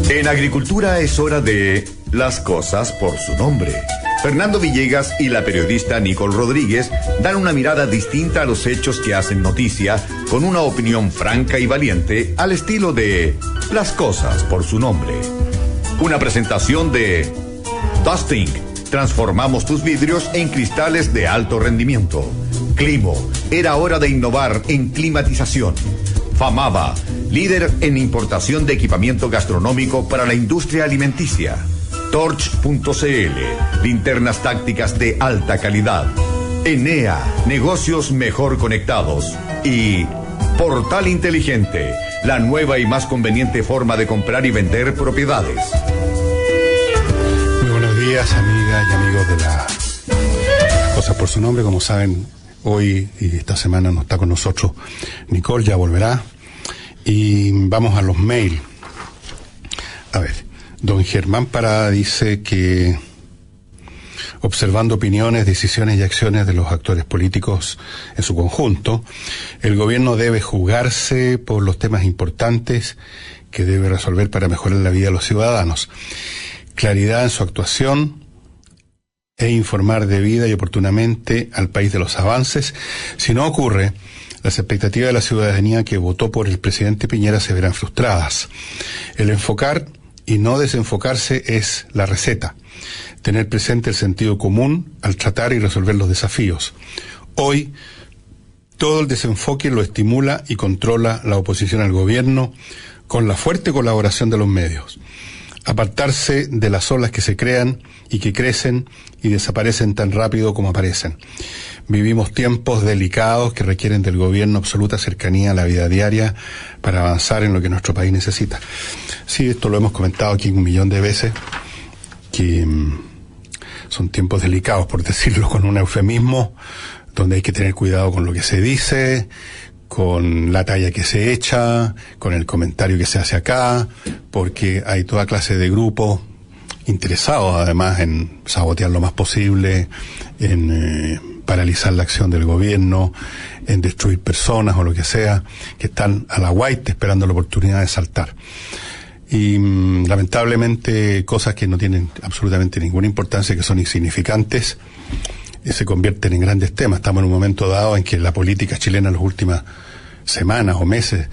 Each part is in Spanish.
En agricultura es hora de las cosas por su nombre. Fernando Villegas y la periodista Nicole Rodríguez dan una mirada distinta a los hechos que hacen noticia, con una opinión franca y valiente al estilo de las cosas por su nombre. Una presentación de Dusting. Transformamos tus vidrios en cristales de alto rendimiento. Climo. Era hora de innovar en climatización. Famaba. Líder en importación de equipamiento gastronómico para la industria alimenticia. Torch.cl. Linternas tácticas de alta calidad. Enea. Negocios mejor conectados. Y Portal Inteligente. La nueva y más conveniente forma de comprar y vender propiedades. Muy buenos días, amigas y amigos de Las Cosas por su Nombre. Como saben, hoy y esta semana no está con nosotros Nicole, ya volverá. Y vamos a los mails. A ver, don Germán Parada dice que, observando opiniones, decisiones y acciones de los actores políticos en su conjunto, el gobierno debe jugarse por los temas importantes que debe resolver para mejorar la vida de los ciudadanos. Claridad en su actuación e informar debida y oportunamente al país de los avances. Si no ocurre, las expectativas de la ciudadanía que votó por el presidente Piñera se verán frustradas. El enfocar y no desenfocarse es la receta. Tener presente el sentido común al tratar y resolver los desafíos. Hoy, todo el desenfoque lo estimula y controla la oposición al gobierno con la fuerte colaboración de los medios. Apartarse de las olas que se crean y que crecen y desaparecen tan rápido como aparecen. Vivimos tiempos delicados que requieren del gobierno absoluta cercanía a la vida diaria para avanzar en lo que nuestro país necesita. Sí, esto lo hemos comentado aquí 1.000.000 de veces, que son tiempos delicados, por decirlo con un eufemismo, donde hay que tener cuidado con lo que se dice, con la talla que se echa, con el comentario que se hace acá, porque hay toda clase de grupos interesados además en sabotear lo más posible, en paralizar la acción del gobierno, en destruir personas o lo que sea, que están a la guaita esperando la oportunidad de saltar. Y lamentablemente cosas que no tienen absolutamente ninguna importancia, que son insignificantes, se convierten en grandes temas. Estamos en un momento dado en que la política chilena en las últimas semanas o meses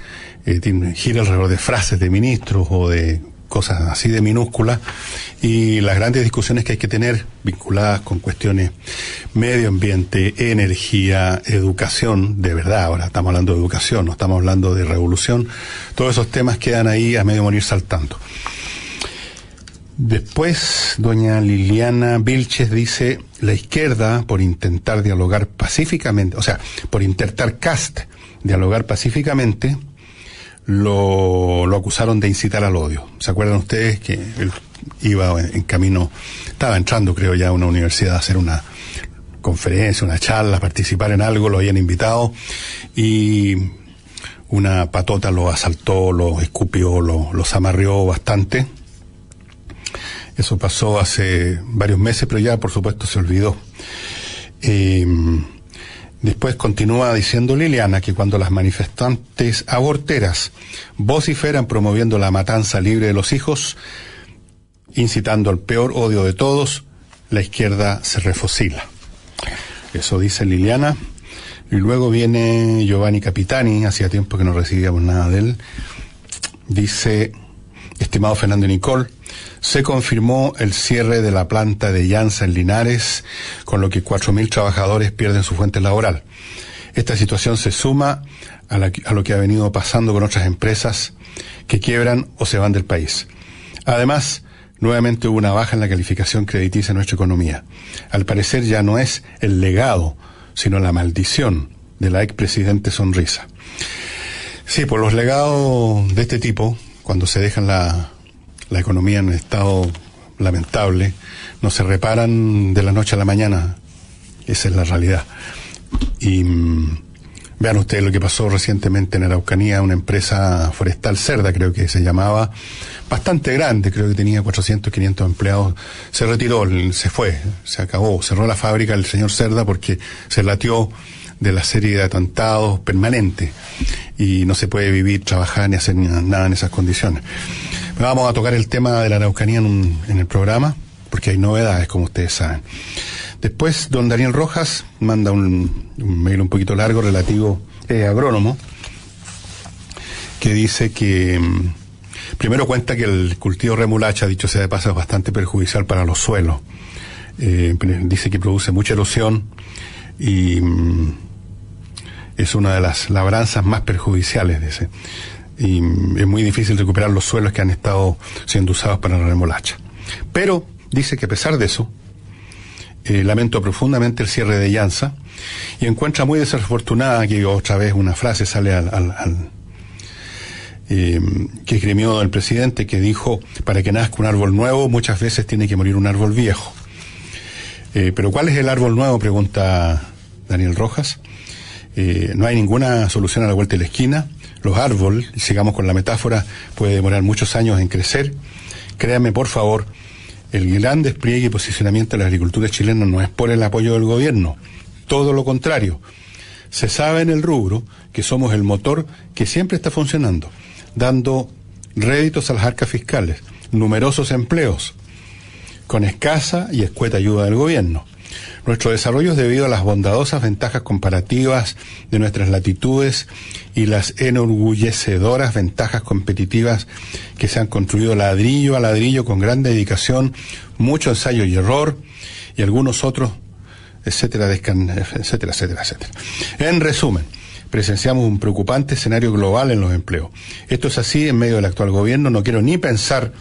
gira alrededor de frases de ministros o de cosas así de minúsculas, y las grandes discusiones que hay que tener vinculadas con cuestiones medio ambiente, energía, educación, de verdad, ahora estamos hablando de educación, no estamos hablando de revolución, todos esos temas quedan ahí a medio morir saltando. Después, doña Liliana Vilches dice, la izquierda, por intentar dialogar pacíficamente, o sea, por intentar dialogar pacíficamente, lo acusaron de incitar al odio. ¿Se acuerdan ustedes que él iba en camino, estaba entrando creo ya a una universidad a hacer una conferencia, una charla, a participar en algo, lo habían invitado y una patota lo asaltó, lo escupió, lo zamarrió bastante? Eso pasó hace varios meses, pero ya por supuesto se olvidó. Después continúa diciendo Liliana que cuando las manifestantes aborteras vociferan promoviendo la matanza libre de los hijos, incitando al peor odio de todos, la izquierda se refocila. Eso dice Liliana. Y luego viene Giovanni Capitani, hacía tiempo que no recibíamos nada de él. Dice, estimado Fernando y Nicole, se confirmó el cierre de la planta de Llanza en Linares, con lo que 4.000 trabajadores pierden su fuente laboral. Esta situación se suma a lo que ha venido pasando con otras empresas que quiebran o se van del país. Además, nuevamente hubo una baja en la calificación crediticia de nuestra economía. Al parecer ya no es el legado, sino la maldición de la expresidente Sonrisa. Sí, por los legados de este tipo, cuando se dejan la economía en un estado lamentable, no se reparan de la noche a la mañana. Esa es la realidad. Y vean ustedes lo que pasó recientemente en Araucanía, una empresa forestal, Cerda creo que se llamaba, bastante grande, creo que tenía 400, 500 empleados, se retiró, se fue, se acabó, cerró la fábrica el señor Cerda porque se latió de la serie de atentados permanentes y no se puede vivir, trabajar ni hacer nada en esas condiciones. Vamos a tocar el tema de la Araucanía en el programa, porque hay novedades, como ustedes saben. Después, don Daniel Rojas manda un mail un poquito largo relativo agrónomo, que dice que primero cuenta que el cultivo remolacha, dicho sea de paso, es bastante perjudicial para los suelos. Dice que produce mucha erosión y es una de las labranzas más perjudiciales, dice. Y es muy difícil recuperar los suelos que han estado siendo usados para la remolacha. Pero dice que a pesar de eso, lamento profundamente el cierre de Llanza y encuentra muy desafortunada que otra vez una frase sale que esgrimió el presidente, que dijo: para que nazca un árbol nuevo muchas veces tiene que morir un árbol viejo. Pero ¿cuál es el árbol nuevo?, pregunta Daniel Rojas. No hay ninguna solución a la vuelta de la esquina. Los árboles, sigamos con la metáfora, puede demorar muchos años en crecer. Créanme, por favor, el gran despliegue y posicionamiento de la agricultura chilena no es por el apoyo del gobierno. Todo lo contrario. Se sabe en el rubro que somos el motor que siempre está funcionando, dando réditos a las arcas fiscales, numerosos empleos, con escasa y escueta ayuda del gobierno. Nuestro desarrollo es debido a las bondadosas ventajas comparativas de nuestras latitudes y las enorgullecedoras ventajas competitivas que se han construido ladrillo a ladrillo con gran dedicación, mucho ensayo y error, y algunos otros, etcétera, etcétera, etcétera, etcétera. En resumen, presenciamos un preocupante escenario global en los empleos. Esto es así en medio del actual gobierno. No quiero ni pensar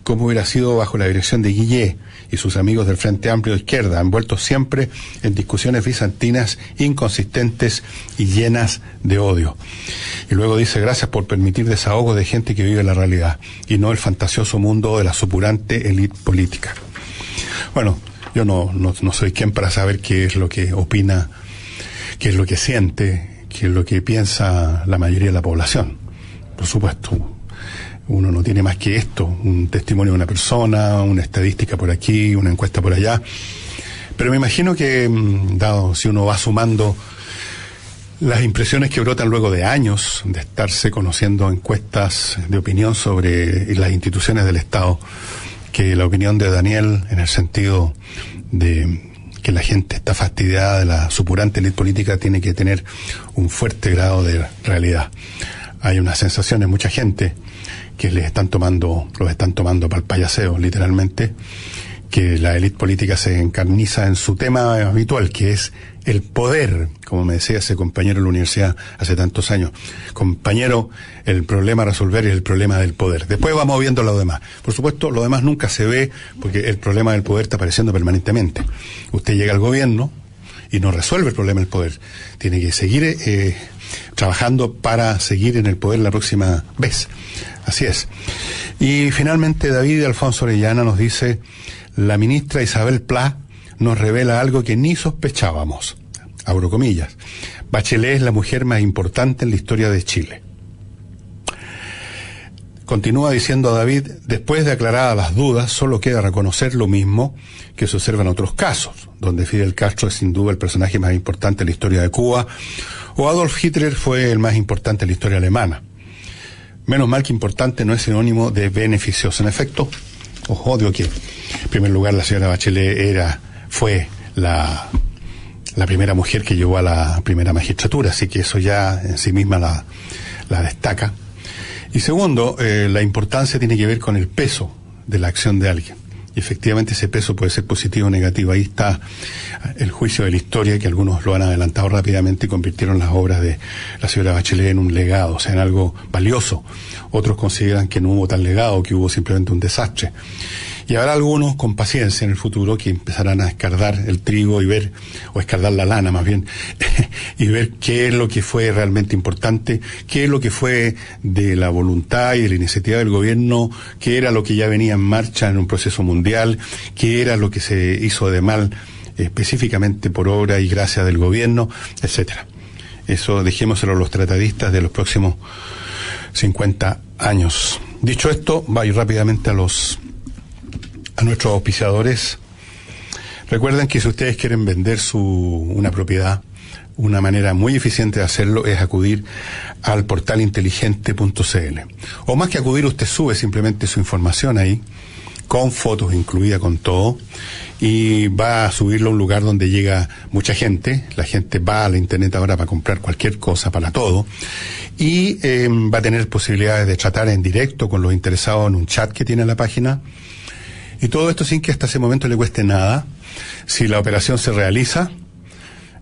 cómo hubiera sido bajo la dirección de Guillé y sus amigos del Frente Amplio de Izquierda, envueltos siempre en discusiones bizantinas, inconsistentes y llenas de odio. Y luego dice: gracias por permitir desahogo de gente que vive la realidad y no el fantasioso mundo de la supurante élite política. Bueno, yo no soy quien para saber qué es lo que opina, qué es lo que siente, qué es lo que piensa la mayoría de la población. Por supuesto, uno no tiene más que esto, un testimonio de una persona, una estadística por aquí, una encuesta por allá. Pero me imagino que, dado si uno va sumando las impresiones que brotan luego de años de estarse conociendo encuestas de opinión sobre las instituciones del Estado, que la opinión de Daniel, en el sentido de que la gente está fastidiada de la supurante élite política, tiene que tener un fuerte grado de realidad. Hay una sensación en mucha gente que los están tomando para el payaseo, literalmente, que la élite política se encarniza en su tema habitual, que es el poder, como me decía ese compañero de la universidad hace tantos años. Compañero, el problema a resolver es el problema del poder. Después vamos viendo lo demás. Por supuesto, lo demás nunca se ve, porque el problema del poder está apareciendo permanentemente. Usted llega al gobierno y no resuelve el problema del poder. Tiene que seguir trabajando para seguir en el poder la próxima vez. Así es. Y finalmente David Alfonso Orellana nos dice: la ministra Isabel Pla nos revela algo que ni sospechábamos. Abro comillas. Bachelet es la mujer más importante en la historia de Chile. Continúa diciendo David: después de aclaradas las dudas, solo queda reconocer lo mismo que se observa en otros casos, donde Fidel Castro es sin duda el personaje más importante en la historia de Cuba, o Adolf Hitler fue el más importante en la historia alemana. Menos mal que importante no es sinónimo de beneficioso. En efecto, os odio que, en primer lugar, la señora Bachelet fue la primera mujer que llegó a la primera magistratura, así que eso ya en sí misma la destaca. Y segundo, la importancia tiene que ver con el peso de la acción de alguien. Y efectivamente ese peso puede ser positivo o negativo. Ahí está el juicio de la historia, que algunos lo han adelantado rápidamente y convirtieron las obras de la señora Bachelet en un legado, o sea, en algo valioso. Otros consideran que no hubo tal legado, que hubo simplemente un desastre. Y habrá algunos con paciencia en el futuro que empezarán a escardar el trigo y ver, o escardar la lana más bien, y ver qué es lo que fue realmente importante, qué es lo que fue de la voluntad y de la iniciativa del gobierno, qué era lo que ya venía en marcha en un proceso mundial, qué era lo que se hizo de mal específicamente por obra y gracia del gobierno, etcétera. Eso dejémoselo a los tratadistas de los próximos 50 años. Dicho esto, voy rápidamente a nuestros auspiciadores. Recuerden que si ustedes quieren vender una propiedad una manera muy eficiente de hacerlo es acudir al portal inteligente.cl. O más que acudir, usted sube simplemente su información ahí, con fotos incluida, con todo, y va a subirlo a un lugar donde llega mucha gente. La gente va a la internet ahora para comprar cualquier cosa, para todo, y va a tener posibilidades de tratar en directo con los interesados en un chat que tiene la página, y todo esto sin que hasta ese momento le cueste nada. Si la operación se realiza,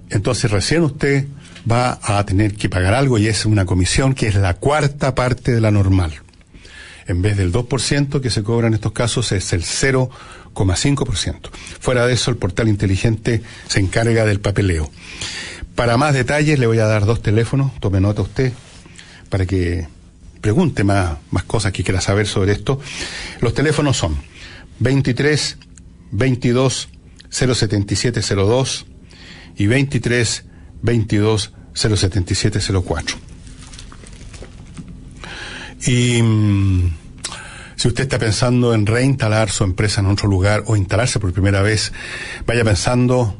entonces recién usted va a tener que pagar algo, y es una comisión que es la cuarta parte de la normal. En vez del 2% que se cobra en estos casos, es el 0,5%. Fuera de eso, el portal inteligente se encarga del papeleo. Para más detalles le voy a dar 2 teléfonos, tome nota usted, para que pregunte más cosas que quiera saber sobre esto. Los teléfonos son 23 22 07702 y 23 22 07704. Y si usted está pensando en reinstalar su empresa en otro lugar o instalarse por primera vez, vaya pensando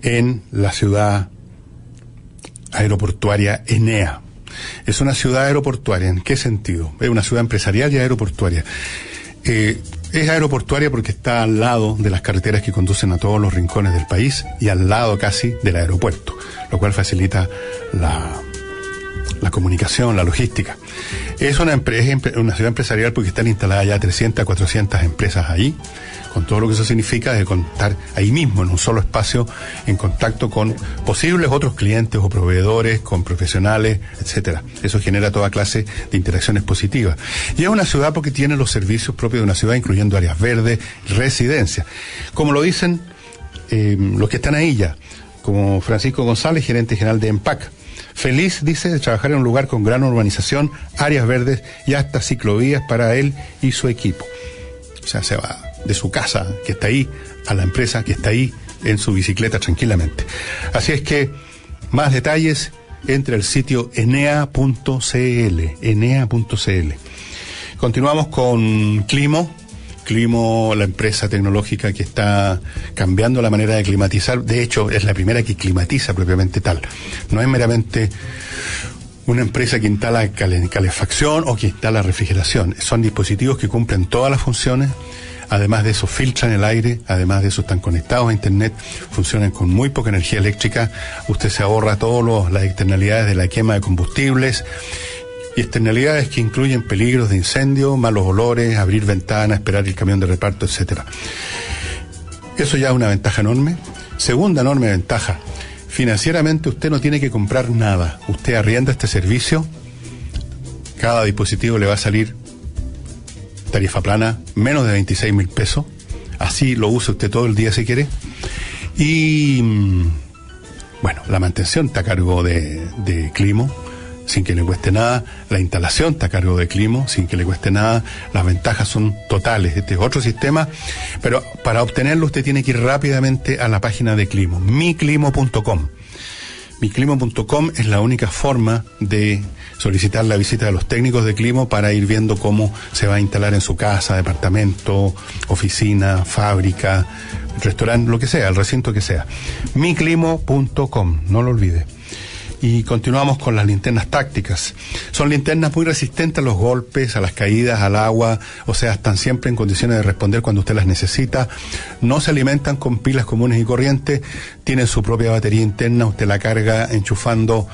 en la ciudad aeroportuaria Enea. Es una ciudad aeroportuaria. ¿En qué sentido? Es una ciudad empresarial y aeroportuaria. Es aeroportuaria porque está al lado de las carreteras que conducen a todos los rincones del país y al lado casi del aeropuerto, lo cual facilita la comunicación, la logística. Es una ciudad empresarial porque están instaladas ya 300 a 400 empresas ahí, con todo lo que eso significa de contar ahí mismo, en un solo espacio, en contacto con posibles otros clientes o proveedores, con profesionales, etcétera. Eso genera toda clase de interacciones positivas. Y es una ciudad porque tiene los servicios propios de una ciudad, incluyendo áreas verdes, residencias. Como lo dicen los que están ahí ya, como Francisco González, gerente general de EMPAC. Feliz, dice, de trabajar en un lugar con gran urbanización, áreas verdes y hasta ciclovías para él y su equipo. O sea, se va de su casa, que está ahí, a la empresa, que está ahí, en su bicicleta tranquilamente. Así es que, más detalles, entre al sitio enea.cl, enea.cl. Continuamos con Climo, la empresa tecnológica que está cambiando la manera de climatizar. De hecho, es la primera que climatiza propiamente tal. No es meramente una empresa que instala calefacción o que instala refrigeración. Son dispositivos que cumplen todas las funciones. Además de eso, filtran el aire. Además de eso, están conectados a internet. Funcionan con muy poca energía eléctrica. Usted se ahorra todas las externalidades de la quema de combustibles. Y externalidades que incluyen peligros de incendio, malos olores, abrir ventanas, esperar el camión de reparto, etcétera. Eso ya es una ventaja enorme. Segunda enorme ventaja, financieramente usted no tiene que comprar nada. Usted arrienda este servicio, cada dispositivo le va a salir tarifa plana, menos de 26.000 pesos. Así lo usa usted todo el día si quiere. Y, bueno, la mantención está a cargo de Climo, sin que le cueste nada. La instalación está a cargo de Climo, sin que le cueste nada. Las ventajas son totales. Este es otro sistema, pero para obtenerlo usted tiene que ir rápidamente a la página de Climo, miclimo.com. Miclimo.com es la única forma de solicitar la visita de los técnicos de Climo para ir viendo cómo se va a instalar en su casa, departamento, oficina, fábrica, restaurante, lo que sea, el recinto que sea. miclimo.com, no lo olvide. Y continuamos con las linternas tácticas. Son linternas muy resistentes a los golpes, a las caídas, al agua, o sea, están siempre en condiciones de responder cuando usted las necesita. No se alimentan con pilas comunes y corrientes, tienen su propia batería interna, usted la carga enchufando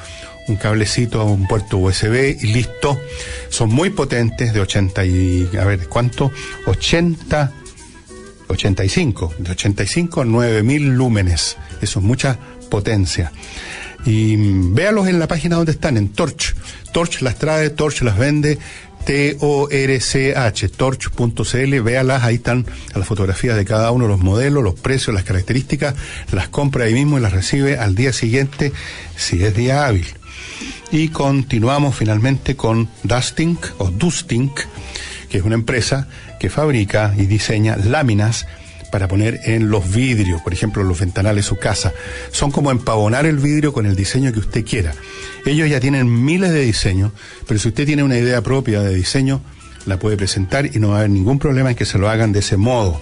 un cablecito a un puerto USB y listo. Son muy potentes, de 85, de 85 a 9.000 lúmenes. Eso es mucha potencia. Y véalos en la página donde están, en Torch. Torch las trae, Torch las vende, TORCH, torch.cl, véalas, ahí están las fotografías de cada uno, los modelos, los precios, las características, las compra ahí mismo y las recibe al día siguiente, si es día hábil. Y continuamos finalmente con Dustink, que es una empresa que fabrica y diseña láminas para poner en los vidrios, por ejemplo, los ventanales de su casa. Son como empavonar el vidrio con el diseño que usted quiera. Ellos ya tienen miles de diseños, pero si usted tiene una idea propia de diseño, la puede presentar y no va a haber ningún problema en que se lo hagan de ese modo.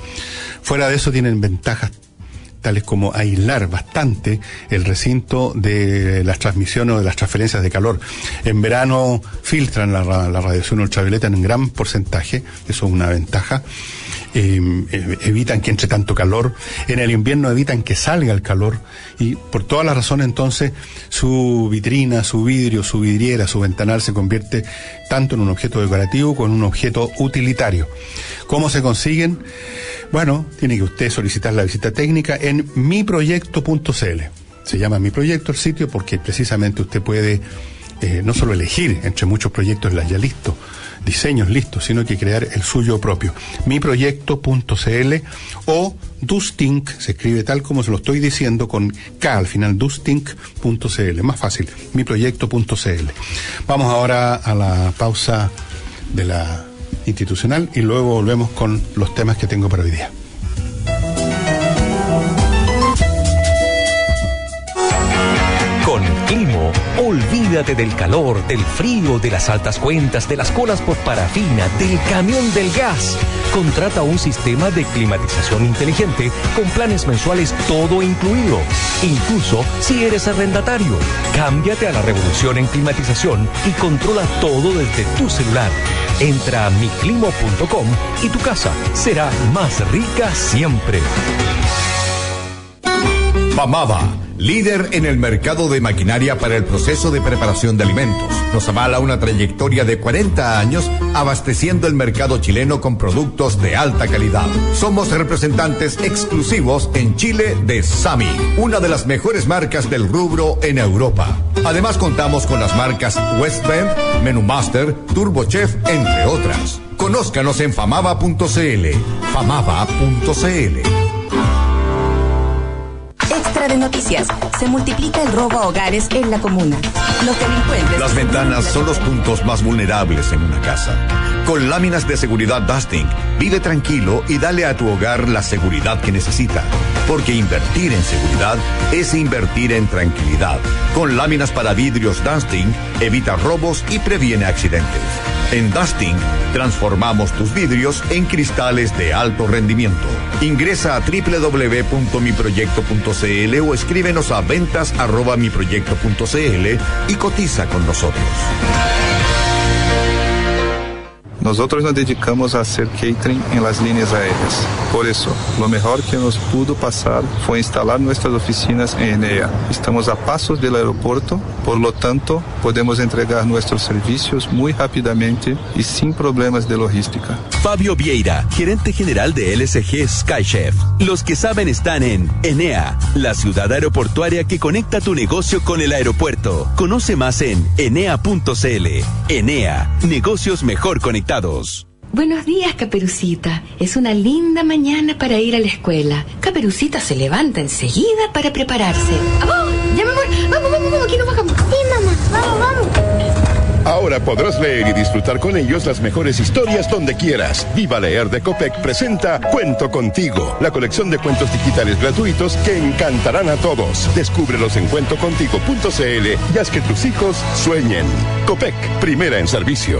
Fuera de eso, tienen ventajas tales como aislar bastante el recinto de las transmisiones o de las transferencias de calor. En verano filtran la radiación ultravioleta en un gran porcentaje, eso es una ventaja. Evitan que entre tanto calor, en el invierno evitan que salga el calor, y por todas las razones entonces su vitrina, su vidrio, su vidriera, su ventanal se convierte tanto en un objeto decorativo como en un objeto utilitario. ¿Cómo se consiguen? Bueno, tiene que usted solicitar la visita técnica en miproyecto.cl. Se llama Mi Proyecto el sitio porque precisamente usted puede no solo elegir entre muchos proyectos ya listos, diseños listos, sino que crear el suyo propio. miproyecto.cl o Dustink, se escribe tal como se lo estoy diciendo, con K al final, dustink.cl, más fácil, miproyecto.cl. Vamos ahora a la pausa de la institucional y luego volvemos con los temas que tengo para hoy día. Con Climo, olvídate del calor, del frío, de las altas cuentas, de las colas por parafina, del camión del gas. Contrata un sistema de climatización inteligente con planes mensuales todo incluido. Incluso si eres arrendatario. Cámbiate a la revolución en climatización y controla todo desde tu celular. Entra a miclimo.com y tu casa será más rica siempre. Famava, líder en el mercado de maquinaria para el proceso de preparación de alimentos. Nos avala una trayectoria de 40 años abasteciendo el mercado chileno con productos de alta calidad. Somos representantes exclusivos en Chile de Sami, una de las mejores marcas del rubro en Europa. Además contamos con las marcas Westbend, Menú Master, Turbo Chef, entre otras. Conózcanos en famava.cl. famava.cl. Extra de noticias. Se multiplica el robo a hogares en la comuna. Los delincuentes... Las ventanas son los puntos más vulnerables en una casa. Con láminas de seguridad Dusting, vive tranquilo y dale a tu hogar la seguridad que necesita. Porque invertir en seguridad es invertir en tranquilidad. Con láminas para vidrios Dusting, evita robos y previene accidentes. En Dusting, transformamos tus vidrios en cristales de alto rendimiento. Ingresa a www.miproyecto.cl o escríbenos a ventas@miproyecto.cl y cotiza con nosotros. Nosotros nos dedicamos a hacer catering en las líneas aéreas. Por eso, lo mejor que nos pudo pasar fue instalar nuestras oficinas en Enea. Estamos a pasos del aeropuerto, por lo tanto, podemos entregar nuestros servicios muy rápidamente y sin problemas de logística. Fabio Vieira, gerente general de LSG Skychef. Los que saben están en Enea, la ciudad aeroportuaria que conecta tu negocio con el aeropuerto. Conoce más en enea.cl. Enea, negocios mejor conectados. Buenos días, Caperucita. Es una linda mañana para ir a la escuela. Caperucita se levanta enseguida para prepararse. ¡Vamos! ¡Ya, mi amor! ¡Vamos! Aquí nos bajamos. Sí, mamá. Vamos. Ahora podrás leer y disfrutar con ellos las mejores historias donde quieras. Viva Leer de Copec presenta Cuento Contigo, la colección de cuentos digitales gratuitos que encantarán a todos. Descúbrelos en cuentocontigo.cl y haz que tus hijos sueñen. Copec, primera en servicio.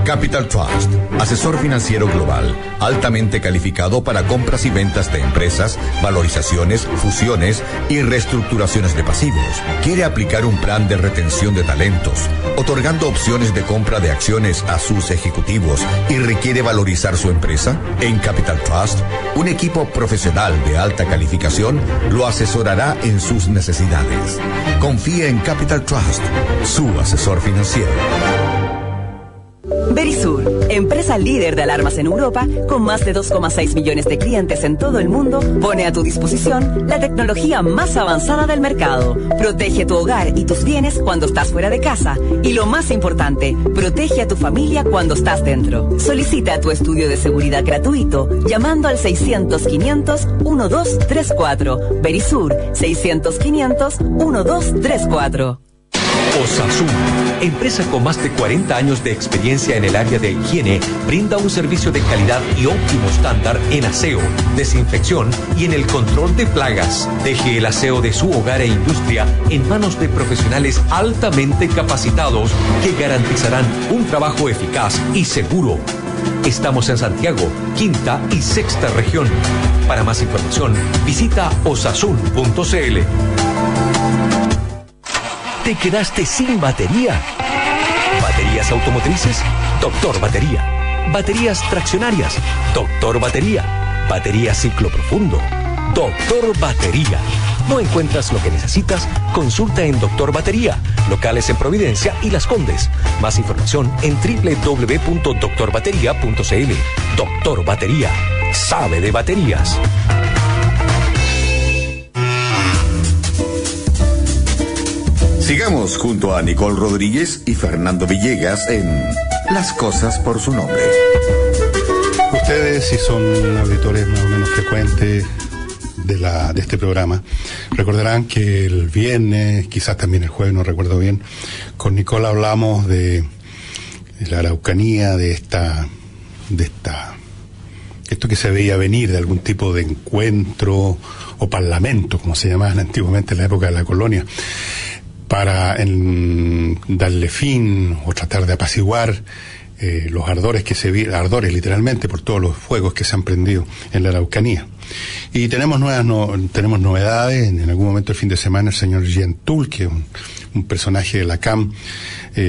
Capital Trust, asesor financiero global, altamente calificado para compras y ventas de empresas, valorizaciones, fusiones y reestructuraciones de pasivos. ¿Quiere aplicar un plan de retención de talentos, otorgando opciones de compra de acciones a sus ejecutivos y requiere valorizar su empresa? En Capital Trust, un equipo profesional de alta calificación lo asesorará en sus necesidades. Confíe en Capital Trust, su asesor financiero. Verisur, empresa líder de alarmas en Europa, con más de 2,6 millones de clientes en todo el mundo, pone a tu disposición la tecnología más avanzada del mercado. Protege tu hogar y tus bienes cuando estás fuera de casa. Y lo más importante, protege a tu familia cuando estás dentro. Solicita tu estudio de seguridad gratuito llamando al 600-500-1234. Verisur, 600-500-1234. Osasuna, empresa con más de 40 años de experiencia en el área de higiene, brinda un servicio de calidad y óptimo estándar en aseo, desinfección y en el control de plagas. Deje el aseo de su hogar e industria en manos de profesionales altamente capacitados que garantizarán un trabajo eficaz y seguro. Estamos en Santiago, Quinta y Sexta Región. Para más información, visita osasun.cl. ¿Te quedaste sin batería? ¿Baterías automotrices? Doctor Batería. ¿Baterías traccionarias? Doctor Batería. ¿Batería ciclo profundo? Doctor Batería. ¿No encuentras lo que necesitas? Consulta en Doctor Batería, locales en Providencia y Las Condes. Más información en www.doctorbatería.cl. Doctor Batería. Sabe de baterías. Sigamos junto a Nicole Rodríguez y Fernando Villegas en Las Cosas por su Nombre. Ustedes, si son auditores más o menos frecuentes de este programa, recordarán que el viernes, quizás también el jueves, no recuerdo bien, con Nicole hablamos de la Araucanía, de esto que se veía venir, de algún tipo de encuentro o parlamento, como se llamaban antiguamente en la época de la colonia, para darle fin o tratar de apaciguar los ardores ardores literalmente por todos los fuegos que se han prendido en la Araucanía. Y tenemos novedades. En algún momento el fin de semana el señor Gentul, que es un personaje de la CAM,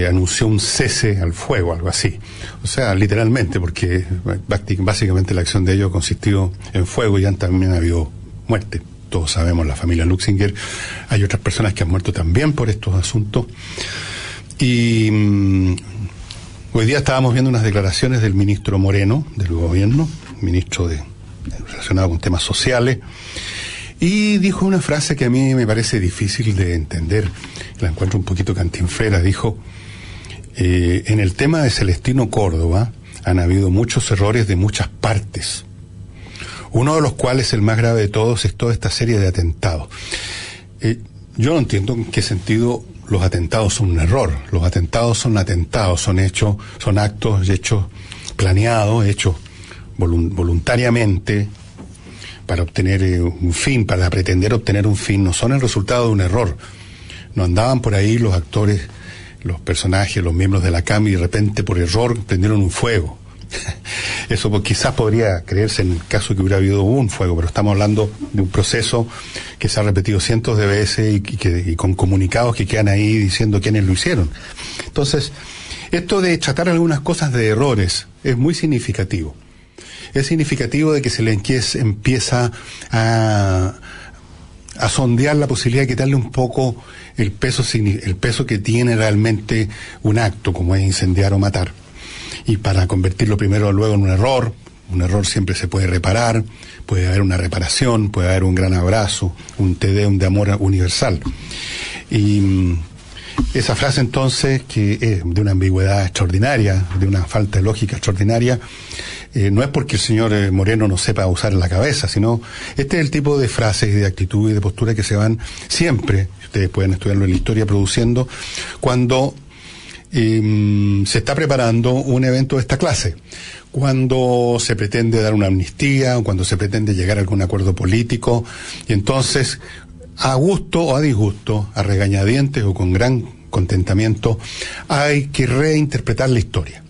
anunció un cese al fuego, algo así. O sea, literalmente, porque básicamente la acción de ellos consistió en fuego y también ha habido muerte. Todos sabemos, la familia Luxinger. Hay otras personas que han muerto también por estos asuntos. Y hoy día estábamos viendo unas declaraciones del ministro Moreno, del gobierno, ministro relacionado con temas sociales, y dijo una frase que a mí me parece difícil de entender, la encuentro un poquito cantinflera. Dijo, en el tema de Celestino Córdoba han habido muchos errores de muchas partes, uno de los cuales, el más grave de todos, es toda esta serie de atentados. Yo no entiendo en qué sentido los atentados son un error. Los atentados, son hechos, son actos hechos planeados, hechos voluntariamente para obtener un fin, para pretender obtener un fin. No son el resultado de un error. No andaban por ahí los actores, los personajes, los miembros de la CAM y de repente por error prendieron un fuego. Eso quizás podría creerse en el caso de que hubiera habido un fuego, pero estamos hablando de un proceso que se ha repetido cientos de veces y con comunicados que quedan ahí diciendo quiénes lo hicieron. Entonces, esto de tratar algunas cosas de errores es muy significativo. Es significativo de que se le empieza a sondear la posibilidad de quitarle un poco el peso que tiene realmente un acto, como es incendiar o matar. Y para convertirlo primero o luego en un error siempre se puede reparar, puede haber una reparación, puede haber un gran abrazo, un te deum de amor universal. Y esa frase entonces, que es de una ambigüedad extraordinaria, de una falta de lógica extraordinaria, no es porque el señor Moreno no sepa usar la cabeza, sino este es el tipo de frases y de actitud y de postura que se van siempre, ustedes pueden estudiarlo en la historia, produciendo cuando se está preparando un evento de esta clase, cuando se pretende dar una amnistía o cuando se pretende llegar a algún acuerdo político, y entonces, a gusto o a disgusto, a regañadientes o con gran contentamiento, hay que reinterpretar la historia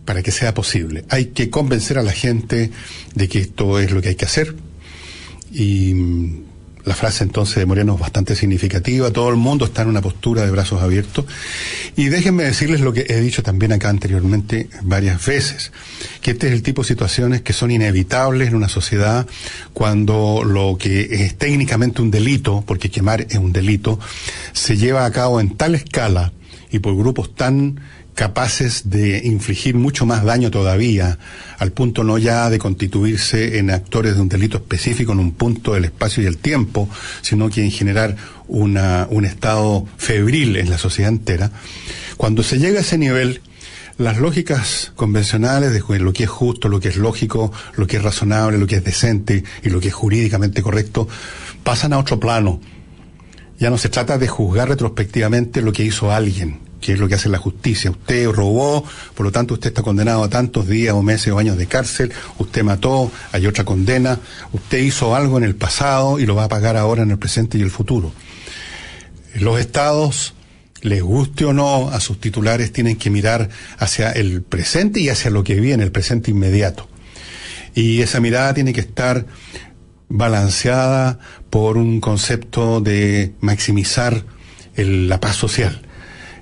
para que sea posible. Hay que convencer a la gente de que esto es lo que hay que hacer. Y la frase entonces de Moreno es bastante significativa. Todo el mundo está en una postura de brazos abiertos. Y déjenme decirles lo que he dicho también acá anteriormente varias veces, que este es el tipo de situaciones que son inevitables en una sociedad cuando lo que es técnicamente un delito, porque quemar es un delito, se lleva a cabo en tal escala y por grupos tan capaces de infligir mucho más daño todavía, al punto no ya de constituirse en actores de un delito específico en un punto del espacio y el tiempo, sino que en generar un estado febril en la sociedad entera. Cuando se llega a ese nivel, las lógicas convencionales de lo que es justo, lo que es lógico, lo que es razonable, lo que es decente y lo que es jurídicamente correcto, pasan a otro plano. Ya no se trata de juzgar retrospectivamente lo que hizo alguien, que es lo que hace la justicia. Usted robó, por lo tanto usted está condenado a tantos días o meses o años de cárcel, usted mató, hay otra condena, usted hizo algo en el pasado y lo va a pagar ahora en el presente y el futuro. Los estados, les guste o no, a sus titulares tienen que mirar hacia el presente y hacia lo que viene, el presente inmediato. Y esa mirada tiene que estar balanceada por un concepto de maximizar la paz social.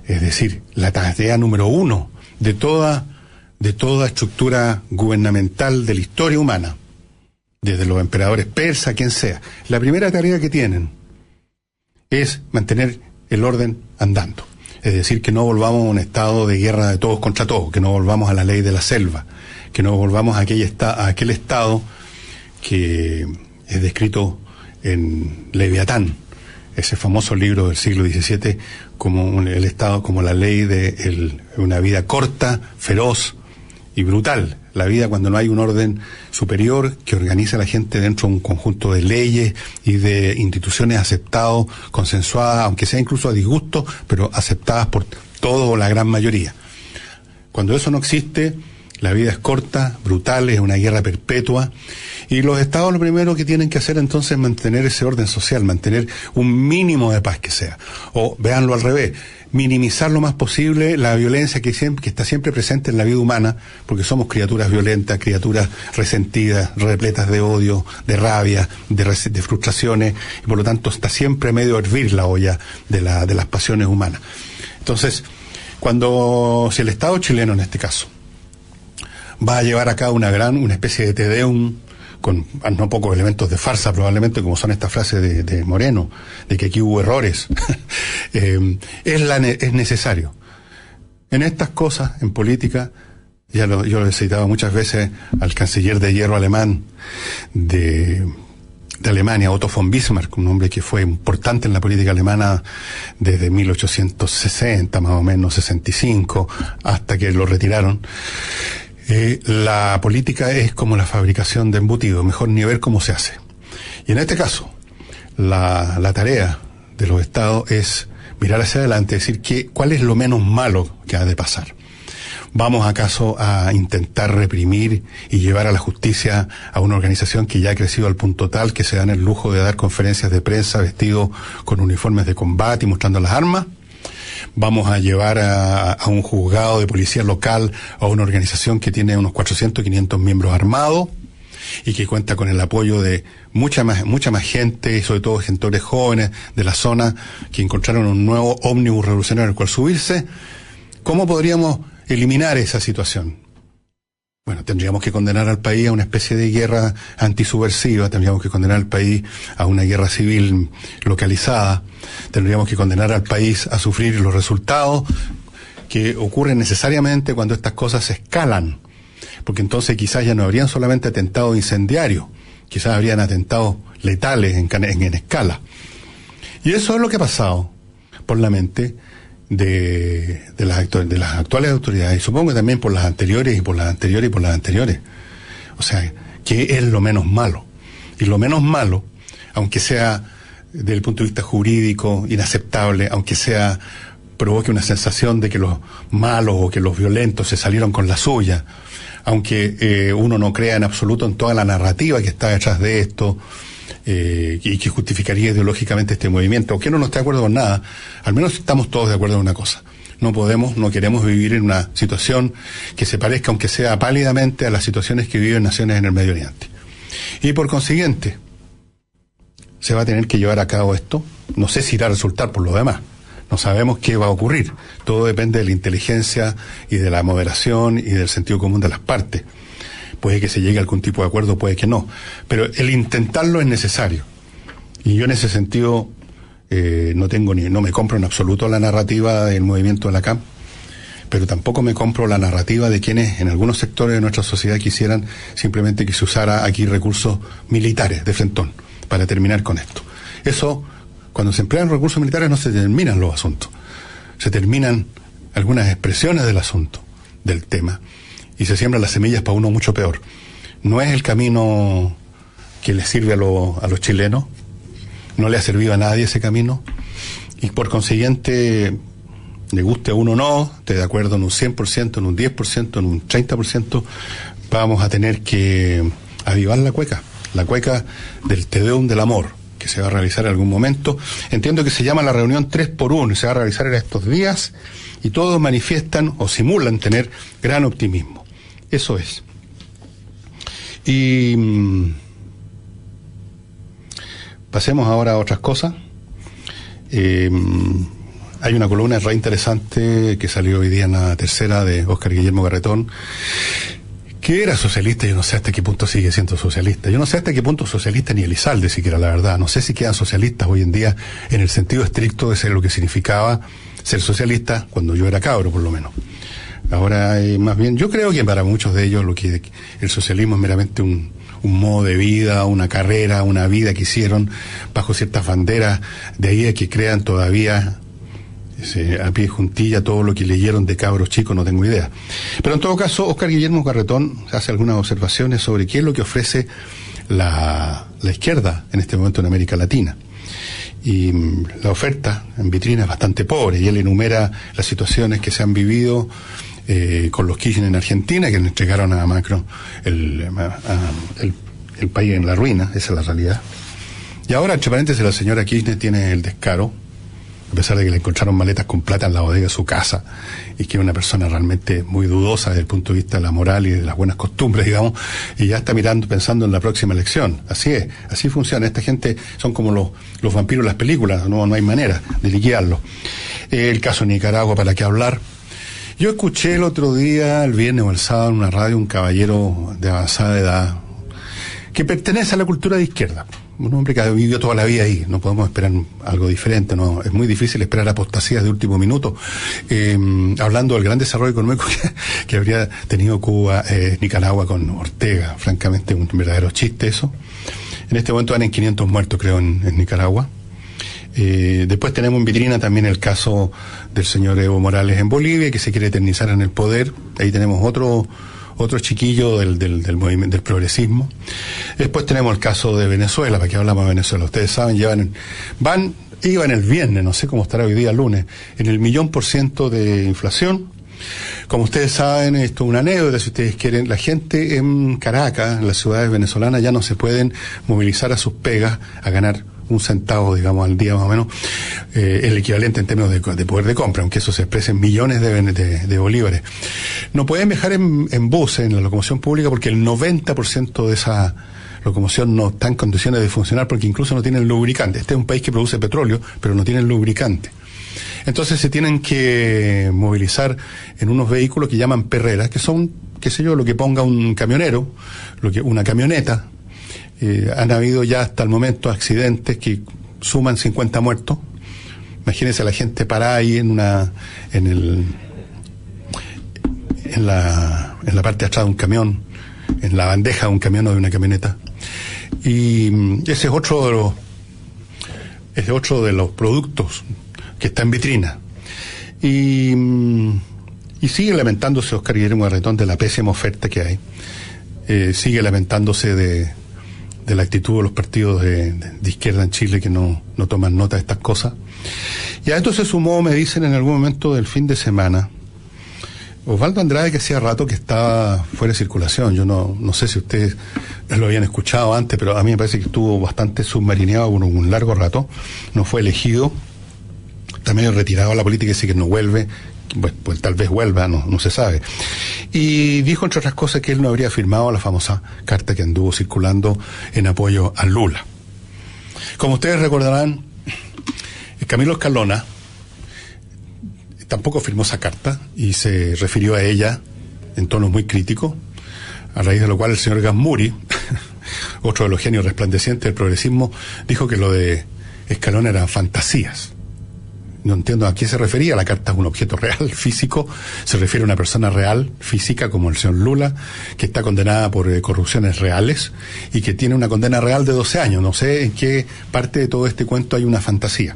Es decir, la tarea número 1 de toda estructura gubernamental de la historia humana, desde los emperadores persas, quien sea, la primera tarea que tienen es mantener el orden andando. Es decir, que no volvamos a un estado de guerra de todos contra todos, que no volvamos a la ley de la selva, que no volvamos a aquel estado que es descrito en Leviatán, ese famoso libro del siglo XVII, como el estado, como la ley de una vida corta, feroz y brutal. La vida cuando no hay un orden superior que organiza a la gente dentro de un conjunto de leyes y de instituciones aceptadas, consensuadas, aunque sea incluso a disgusto, pero aceptadas por todo o la gran mayoría. Cuando eso no existe, la vida es corta, brutal, es una guerra perpetua, y los estados lo primero que tienen que hacer entonces es mantener ese orden social, mantener un mínimo de paz que sea. O véanlo al revés, minimizar lo más posible la violencia que está siempre presente en la vida humana, porque somos criaturas violentas, criaturas resentidas, repletas de odio, de rabia, de frustraciones, y por lo tanto está siempre medio a hervir la olla de las pasiones humanas. Entonces, si el Estado chileno en este caso va a llevar a cabo una especie de tedeum con no pocos elementos de farsa probablemente, como son estas frases de Moreno, de que aquí hubo errores, es necesario. En estas cosas, en política, yo lo he citado muchas veces al canciller de hierro alemán de Alemania, Otto von Bismarck, un hombre que fue importante en la política alemana desde 1860, más o menos 65, hasta que lo retiraron. La política es como la fabricación de embutidos, mejor ni ver cómo se hace. Y en este caso, la tarea de los estados es mirar hacia adelante, decir cuál es lo menos malo que ha de pasar. ¿Vamos acaso a intentar reprimir y llevar a la justicia a una organización que ya ha crecido al punto tal que se dan el lujo de dar conferencias de prensa vestidos con uniformes de combate y mostrando las armas? ¿Vamos a llevar a un juzgado de policía local a una organización que tiene unos 400, 500 miembros armados y que cuenta con el apoyo de mucha más gente, y sobre todo gentes jóvenes de la zona que encontraron un nuevo ómnibus revolucionario al cual subirse? ¿Cómo podríamos eliminar esa situación? Bueno, tendríamos que condenar al país a una especie de guerra antisubversiva, tendríamos que condenar al país a una guerra civil localizada, tendríamos que condenar al país a sufrir los resultados que ocurren necesariamente cuando estas cosas se escalan, porque entonces quizás ya no habrían solamente atentados incendiarios, quizás habrían atentados letales en escala. Y eso es lo que ha pasado por la mente de las actuales autoridades, y supongo que también por las anteriores y por las anteriores y por las anteriores. O sea, ¿qué es lo menos malo? Y lo menos malo, aunque sea desde el punto de vista jurídico inaceptable, aunque sea provoque una sensación de que los malos o que los violentos se salieron con la suya, aunque uno no crea en absoluto en toda la narrativa que está detrás de esto, y que justificaría ideológicamente este movimiento, aunque no esté de acuerdo con nada, al menos estamos todos de acuerdo en una cosa: no queremos vivir en una situación que se parezca, aunque sea pálidamente, a las situaciones que viven naciones en el Medio Oriente. Y por consiguiente, se va a tener que llevar a cabo esto. No sé si irá a resultar por lo demás, no sabemos qué va a ocurrir, todo depende de la inteligencia y de la moderación y del sentido común de las partes. Puede que se llegue a algún tipo de acuerdo, puede que no, pero el intentarlo es necesario. Y yo en ese sentido no me compro en absoluto la narrativa del movimiento de la CAM, pero tampoco me compro la narrativa de quienes en algunos sectores de nuestra sociedad quisieran simplemente que se usara aquí recursos militares de frentón para terminar con esto. Eso, cuando se emplean recursos militares no se terminan los asuntos, se terminan algunas expresiones del asunto, del tema, y se siembran las semillas para uno mucho peor. No es el camino que le sirve a los chilenos, no le ha servido a nadie ese camino, y por consiguiente, le guste a uno o no, esté de acuerdo en un 100%, en un 10%, en un 30%, vamos a tener que avivar la cueca del Te Deum del amor, que se va a realizar en algún momento. Entiendo que se llama la reunión 3x1 y se va a realizar en estos días y todos manifiestan o simulan tener gran optimismo. Eso es. Y pasemos ahora a otras cosas. Hay una columna re interesante que salió hoy día en la Tercera de Óscar Guillermo Garretón, que era socialista. Yo no sé hasta qué punto sigue siendo socialista. Yo no sé hasta qué punto socialista ni Elizalde siquiera, la verdad. No sé si quedan socialistas hoy en día en el sentido estricto de ser lo que significaba ser socialista cuando yo era cabro, por lo menos. Ahora, más bien, yo creo que para muchos de ellos lo que el socialismo es meramente un modo de vida, una carrera, una vida que hicieron bajo ciertas banderas, de ahí a que crean todavía a pie de juntilla todo lo que leyeron de cabros chicos, no tengo idea. Pero en todo caso, Óscar Guillermo Garretón hace algunas observaciones sobre qué es lo que ofrece la izquierda en este momento en América Latina. Y la oferta en vitrina es bastante pobre, y él enumera las situaciones que se han vivido con los Kirchner en Argentina, que le entregaron a Macron el país en la ruina, esa es la realidad. Y ahora, entre paréntesis, la señora Kirchner tiene el descaro, a pesar de que le encontraron maletas con plata en la bodega de su casa, y que es una persona realmente muy dudosa desde el punto de vista de la moral y de las buenas costumbres, digamos, y ya está pensando en la próxima elección. Así es, así funciona. Esta gente son como los vampiros de las películas, no hay manera de liquidarlos. El caso de Nicaragua, ¿para qué hablar? Yo escuché el otro día, el viernes o el sábado, en una radio, un caballero de avanzada edad, que pertenece a la cultura de izquierda. Un hombre que ha vivido toda la vida ahí. No podemos esperar algo diferente, no, es muy difícil esperar apostasías de último minuto. Hablando del gran desarrollo económico que habría tenido Cuba, Nicaragua con Ortega, francamente un verdadero chiste eso. En este momento van en 500 muertos, creo, en Nicaragua. Después tenemos en vitrina también el caso del señor Evo Morales en Bolivia, que se quiere eternizar en el poder. Ahí tenemos otro chiquillo del movimiento del progresismo. Después tenemos el caso de Venezuela. ¿Para qué hablamos de Venezuela? Ustedes saben, iban el viernes, no sé cómo estará hoy día lunes, en el 1.000.000% de inflación. Como ustedes saben, esto es una anécdota, si ustedes quieren, la gente en Caracas, en las ciudades venezolanas, ya no se pueden movilizar a sus pegas a ganar un centavo, digamos, al día más o menos, el equivalente en términos de poder de compra, aunque eso se exprese en millones de bolívares. No pueden viajar en bus, en la locomoción pública, porque el 90% de esa locomoción no está en condiciones de funcionar, porque incluso no tienen lubricante. Este es un país que produce petróleo, pero no tienen lubricante. Entonces se tienen que movilizar en unos vehículos que llaman perreras, que son, qué sé yo, lo que ponga un camionero, una camioneta. Han habido ya hasta el momento accidentes que suman 50 muertos. Imagínense a la gente parada ahí en la parte de atrás de un camión, en la bandeja de un camión o de una camioneta. Y ese es otro de los productos que está en vitrina. Y sigue lamentándose Óscar Guillermo Garretón de la pésima oferta que hay. Sigue lamentándose de la actitud de los partidos de izquierda en Chile, que no toman nota de estas cosas. Y a esto se sumó, me dicen en algún momento del fin de semana, Osvaldo Andrade, que hacía rato que estaba fuera de circulación. Yo no sé si ustedes lo habían escuchado antes, pero a mí me parece que estuvo bastante submarineado por un largo rato. No fue elegido, también retirado a la política, y dice que no vuelve. Pues tal vez vuelva, no se sabe. Y dijo, entre otras cosas, que él no habría firmado la famosa carta que anduvo circulando en apoyo a Lula. Como ustedes recordarán, Camilo Escalona tampoco firmó esa carta y se refirió a ella en tonos muy críticos, a raíz de lo cual el señor Gasmuri, otro de los genios resplandecientes del progresismo, dijo que lo de Escalona eran fantasías. No entiendo a qué se refería. La carta es un objeto real, físico. Se refiere a una persona real, física, como el señor Lula, que está condenada por corrupciones reales y que tiene una condena real de 12 años. No sé en qué parte de todo este cuento hay una fantasía.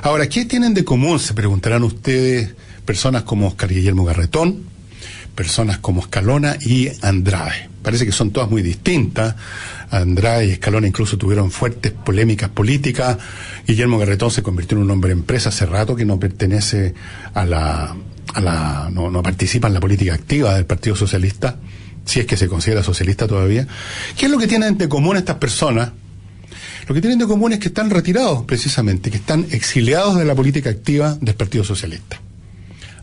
Ahora, ¿qué tienen de común? Se preguntarán ustedes, personas como Óscar Guillermo Garretón, personas como Escalona y Andrade. Parece que son todas muy distintas. Andrade y Escalona incluso tuvieron fuertes polémicas políticas. Guillermo Garretón se convirtió en un hombre empresa hace rato, que no pertenece no participa en la política activa del Partido Socialista, si es que se considera socialista todavía. ¿Qué es lo que tienen de común estas personas? Lo que tienen de común es que están retirados, precisamente, que están exiliados de la política activa del Partido Socialista.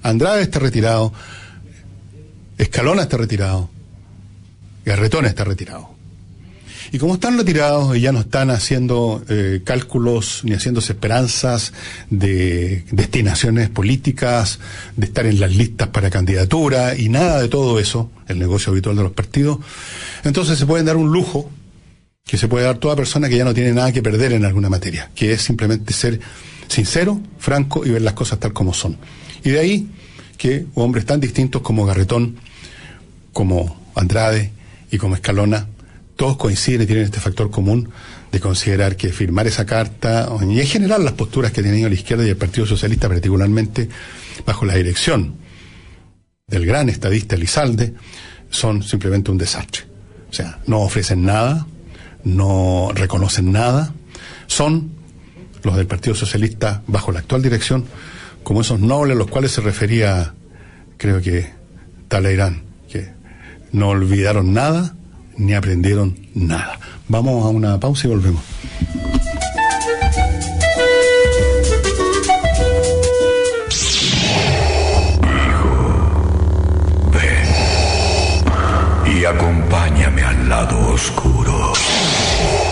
Andrade está retirado, Escalona está retirado, Garretón está retirado. Y como están retirados y ya no están haciendo cálculos ni haciéndose esperanzas de destinaciones políticas, de estar en las listas para candidatura y nada de todo eso, el negocio habitual de los partidos, entonces se pueden dar un lujo que se puede dar toda persona que ya no tiene nada que perder en alguna materia, que es simplemente ser sincero, franco y ver las cosas tal como son. Y de ahí que hombres tan distintos como Garretón, como Andrade y como Escalona, todos coinciden y tienen este factor común de considerar que firmar esa carta, y en general las posturas que ha tenido la izquierda y el Partido Socialista, particularmente bajo la dirección del gran estadista Elizalde, son simplemente un desastre. O sea, no ofrecen nada, no reconocen nada, son los del Partido Socialista bajo la actual dirección como esos nobles a los cuales se refería, creo que Talleyrand, que no olvidaron nada ni aprendieron nada. Vamos a una pausa y volvemos. Hijo, ven y acompáñame al lado oscuro.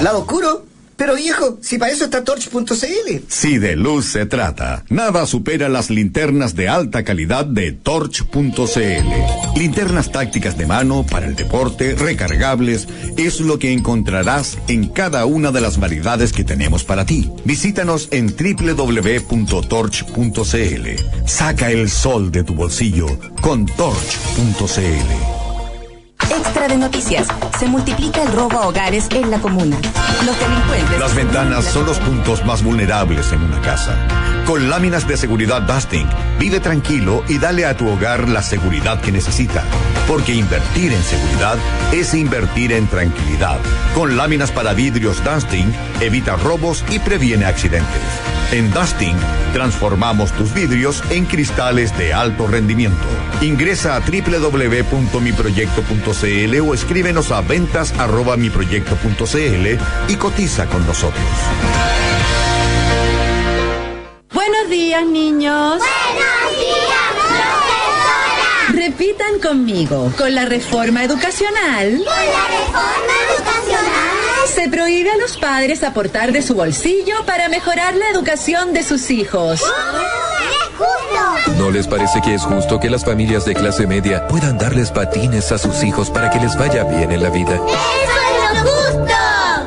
¿Lado oscuro? Pero viejo, si para eso está Torch.cl. Si de luz se trata, nada supera las linternas de alta calidad de Torch.cl. Linternas tácticas de mano para el deporte, recargables, es lo que encontrarás en cada una de las variedades que tenemos para ti. Visítanos en www.torch.cl. Saca el sol de tu bolsillo con Torch.cl. Extra de noticias. Se multiplica el robo a hogares en la comuna. Los delincuentes... Las ventanas son los puntos más vulnerables en una casa. Con láminas de seguridad Dusting, vive tranquilo y dale a tu hogar la seguridad que necesita. Porque invertir en seguridad es invertir en tranquilidad. Con láminas para vidrios Dusting, evita robos y previene accidentes. En Dusting, transformamos tus vidrios en cristales de alto rendimiento. Ingresa a www.miproyecto.cl o escríbenos a ventas@miproyecto.cl y cotiza con nosotros. Buenos días, niños. ¡Buenos días, profesora! Repitan conmigo. Con la reforma educacional... ¡Con la reforma educacional! Se prohíbe a los padres aportar de su bolsillo para mejorar la educación de sus hijos. ¡Es justo! ¿No les parece que es justo que las familias de clase media puedan darles patines a sus hijos para que les vaya bien en la vida? ¡Eso es lo justo!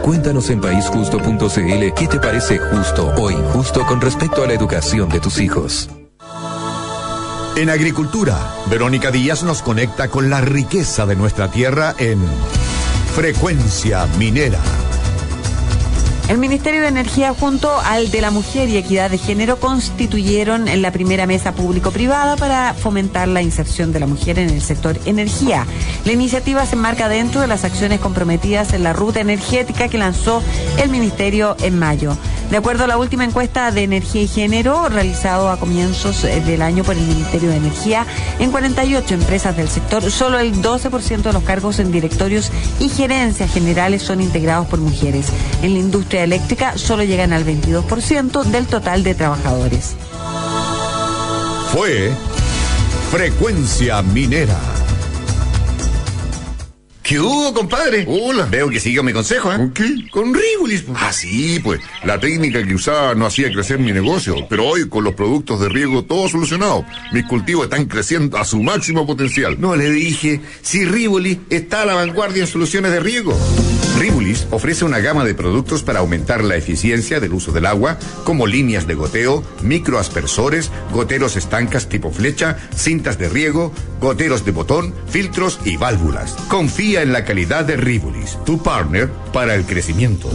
Cuéntanos en paisjusto.cl qué te parece justo o injusto con respecto a la educación de tus hijos. En agricultura, Verónica Díaz nos conecta con la riqueza de nuestra tierra en Frecuencia Minera. El Ministerio de Energía junto al de la Mujer y Equidad de Género constituyeron la primera mesa público-privada para fomentar la inserción de la mujer en el sector energía. La iniciativa se enmarca dentro de las acciones comprometidas en la ruta energética que lanzó el Ministerio en mayo. De acuerdo a la última encuesta de energía y género realizado a comienzos del año por el Ministerio de Energía, en 48 empresas del sector, solo el 12% de los cargos en directorios y gerencias generales son integrados por mujeres. En la industria eléctrica solo llegan al 22% del total de trabajadores. Fue Frecuencia Minera. ¿Qué hubo, compadre? Hola. Veo que sigue mi consejo, ¿eh? ¿Con qué? Con Rivolis. Ah, sí, pues. La técnica que usaba no hacía crecer mi negocio, pero hoy con los productos de riego todo solucionado. Mis cultivos están creciendo a su máximo potencial. No le dije, si Rivolis está a la vanguardia en soluciones de riego. Rivolis ofrece una gama de productos para aumentar la eficiencia del uso del agua, como líneas de goteo, microaspersores, goteros estancas tipo flecha, cintas de riego, goteros de botón, filtros y válvulas. Confía en la calidad de Rivolis, tu partner para el crecimiento.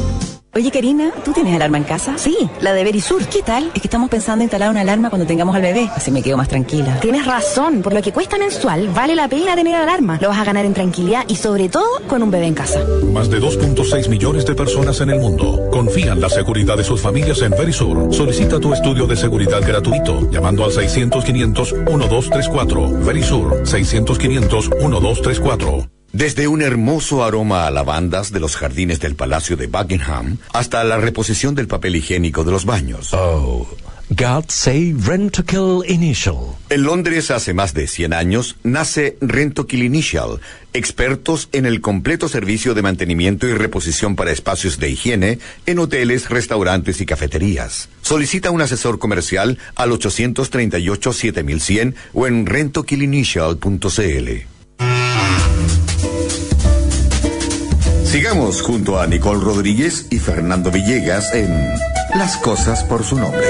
Oye, Karina, ¿tú tienes alarma en casa? Sí, la de Verisur. ¿Qué tal? Es que estamos pensando en instalar una alarma cuando tengamos al bebé, así me quedo más tranquila. Tienes razón, por lo que cuesta mensual, vale la pena tener alarma. Lo vas a ganar en tranquilidad y sobre todo con un bebé en casa. Más de 2.6 millones de personas en el mundo confían la seguridad de sus familias en Verisur. Solicita tu estudio de seguridad gratuito llamando al 600-500-1234. Verisur, 600-500-1234. Desde un hermoso aroma a lavandas de los jardines del Palacio de Buckingham hasta la reposición del papel higiénico de los baños. Oh, God Save Rentokil Initial. En Londres, hace más de 100 años, nace Rentokil Initial, expertos en el completo servicio de mantenimiento y reposición para espacios de higiene en hoteles, restaurantes y cafeterías. Solicita un asesor comercial al 838-7100 o en rentokilinitial.cl. Sigamos junto a Nicole Rodríguez y Fernando Villegas en Las Cosas por su Nombre.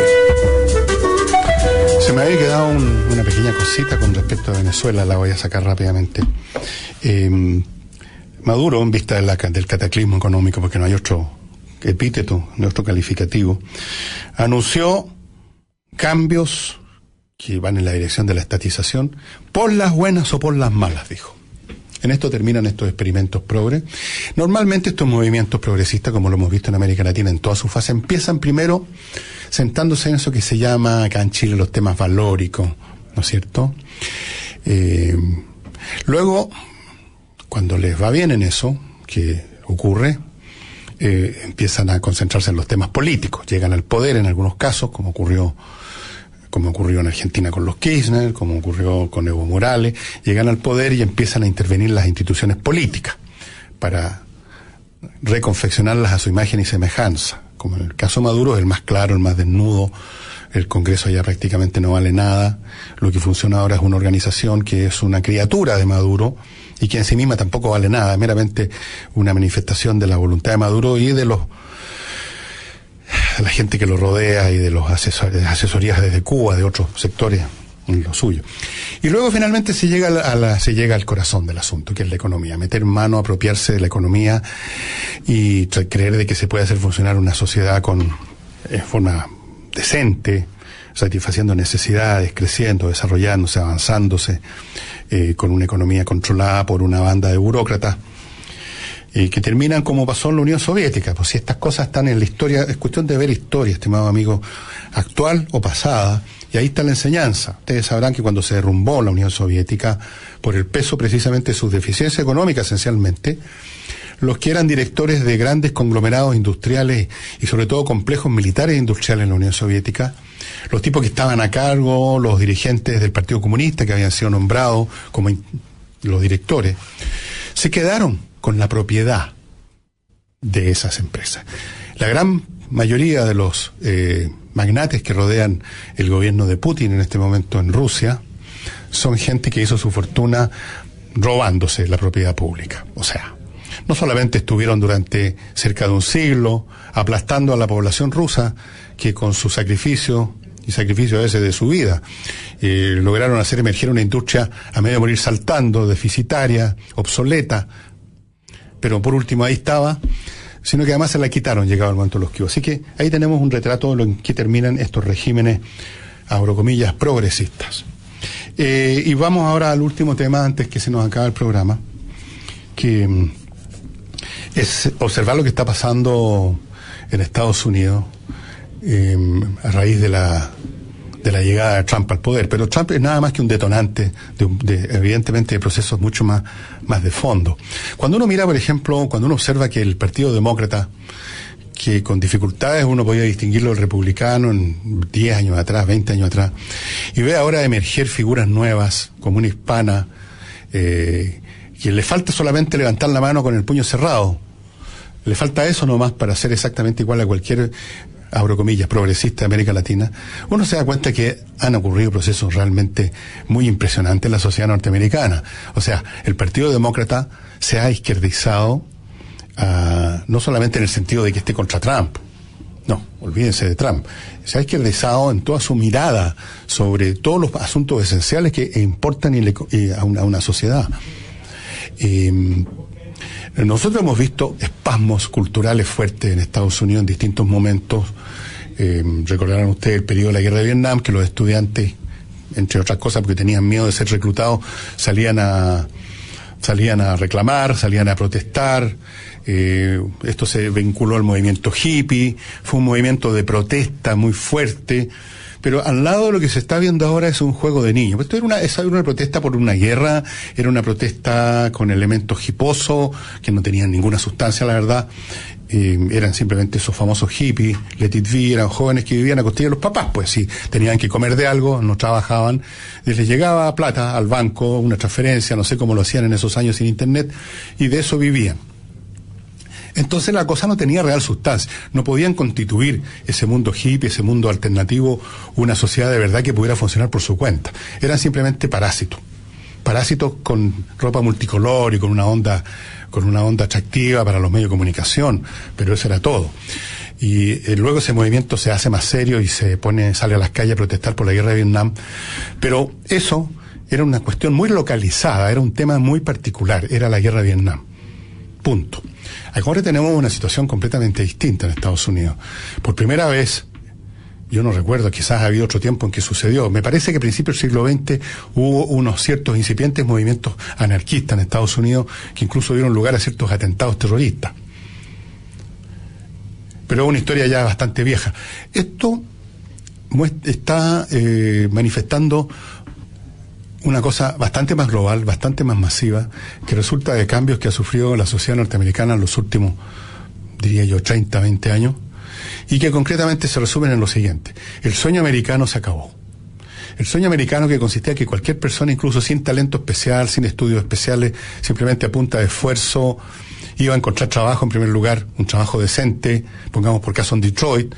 Se me había quedado una pequeña cosita con respecto a Venezuela, la voy a sacar rápidamente. Maduro, en vista del cataclismo económico, porque no hay otro epíteto, no hay otro calificativo, anunció cambios que van en la dirección de la estatización, por las buenas o por las malas, dijo. En esto terminan estos experimentos progre. Normalmente estos movimientos progresistas, como lo hemos visto en América Latina en toda su fase, empiezan primero sentándose en eso que se llama acá en Chile los temas valóricos, ¿no es cierto? Luego, cuando les va bien en eso, que ocurre, empiezan a concentrarse en los temas políticos, llegan al poder en algunos casos, como ocurrió en Argentina con los Kirchner, como ocurrió con Evo Morales, llegan al poder y empiezan a intervenir las instituciones políticas para reconfeccionarlas a su imagen y semejanza. Como en el caso Maduro es el más claro, el más desnudo, el Congreso ya prácticamente no vale nada, lo que funciona ahora es una organización que es una criatura de Maduro y que en sí misma tampoco vale nada, meramente una manifestación de la voluntad de Maduro y de la gente que lo rodea y de los asesorías desde Cuba, de otros sectores en lo suyo. Y luego finalmente se llega al corazón del asunto, que es la economía, meter mano, apropiarse de la economía y creer de que se puede hacer funcionar una sociedad en forma decente, satisfaciendo necesidades, creciendo, desarrollándose, avanzándose, con una economía controlada por una banda de burócratas, que terminan como pasó en la Unión Soviética. Pues si estas cosas están en la historia, es cuestión de ver historia, estimado amigo, actual o pasada, y ahí está la enseñanza. Ustedes sabrán que cuando se derrumbó la Unión Soviética, por el peso precisamente de sus deficiencias económicas esencialmente, los que eran directores de grandes conglomerados industriales y sobre todo complejos militares e industriales en la Unión Soviética, los tipos que estaban a cargo, los dirigentes del Partido Comunista que habían sido nombrados como los directores, se quedaron con la propiedad de esas empresas. La gran mayoría de los magnates que rodean el gobierno de Putin en este momento en Rusia son gente que hizo su fortuna robándose la propiedad pública. O sea, no solamente estuvieron durante cerca de un siglo aplastando a la población rusa, que con su sacrificio y sacrificio ese de su vida lograron hacer emerger una industria a medio de morir saltando, deficitaria, obsoleta, pero por último ahí estaba, sino que además se la quitaron llegado el momento de los que hubo. Así que ahí tenemos un retrato de lo en que terminan estos regímenes, abro comillas, progresistas. Y vamos ahora al último tema antes que se nos acabe el programa, que es observar lo que está pasando en Estados Unidos a raíz de la llegada de Trump al poder. Pero Trump es nada más que un detonante evidentemente de procesos mucho más de fondo. Cuando uno mira, por ejemplo, cuando uno observa que el Partido Demócrata, que con dificultades uno podía distinguirlo del republicano en 10 años atrás, 20 años atrás, y ve ahora emerger figuras nuevas, como una hispana, que le falta solamente levantar la mano con el puño cerrado. Le falta eso nomás para ser exactamente igual a cualquier, abro comillas, progresista de América Latina. Uno se da cuenta que han ocurrido procesos realmente muy impresionantes en la sociedad norteamericana. O sea, el Partido Demócrata se ha izquierdizado, no solamente en el sentido de que esté contra Trump, no, olvídense de Trump, se ha izquierdizado en toda su mirada sobre todos los asuntos esenciales que importan a una sociedad. Nosotros hemos visto espasmos culturales fuertes en Estados Unidos en distintos momentos. Recordarán ustedes el periodo de la guerra de Vietnam, que los estudiantes, entre otras cosas porque tenían miedo de ser reclutados, salían a reclamar, salían a protestar. Esto se vinculó al movimiento hippie, fue un movimiento de protesta muy fuerte, Pero al lado de lo que se está viendo ahora es un juego de niños. Esto era una protesta por una guerra, era una protesta con elementos hiposos, que no tenían ninguna sustancia, la verdad. Eran simplemente esos famosos hippies, let it be, eran jóvenes que vivían a costilla de los papás, pues si tenían que comer de algo, no trabajaban, les llegaba plata al banco, una transferencia, no sé cómo lo hacían en esos años sin internet, y de eso vivían. Entonces la cosa no tenía real sustancia, no podían constituir ese mundo hippie, ese mundo alternativo, una sociedad de verdad que pudiera funcionar por su cuenta. Eran simplemente parásitos con ropa multicolor y con una onda atractiva para los medios de comunicación, pero eso era todo. Y luego ese movimiento se hace más serio y sale a las calles a protestar por la guerra de Vietnam, pero eso era una cuestión muy localizada, era un tema muy particular, era la guerra de Vietnam. Punto. Ahora tenemos una situación completamente distinta en Estados Unidos. Por primera vez, yo no recuerdo, quizás ha habido otro tiempo en que sucedió. Me parece que a principios del siglo XX hubo unos ciertos incipientes movimientos anarquistas en Estados Unidos que incluso dieron lugar a ciertos atentados terroristas. Pero es una historia ya bastante vieja. Esto está manifestando una cosa bastante más global, bastante más masiva, que resulta de cambios que ha sufrido la sociedad norteamericana en los últimos, diría yo, 30, 20 años, y que concretamente se resumen en lo siguiente. El sueño americano se acabó. El sueño americano, que consistía en que cualquier persona, incluso sin talento especial, sin estudios especiales, simplemente a punta de esfuerzo, iba a encontrar trabajo en primer lugar, un trabajo decente, pongamos por caso en Detroit,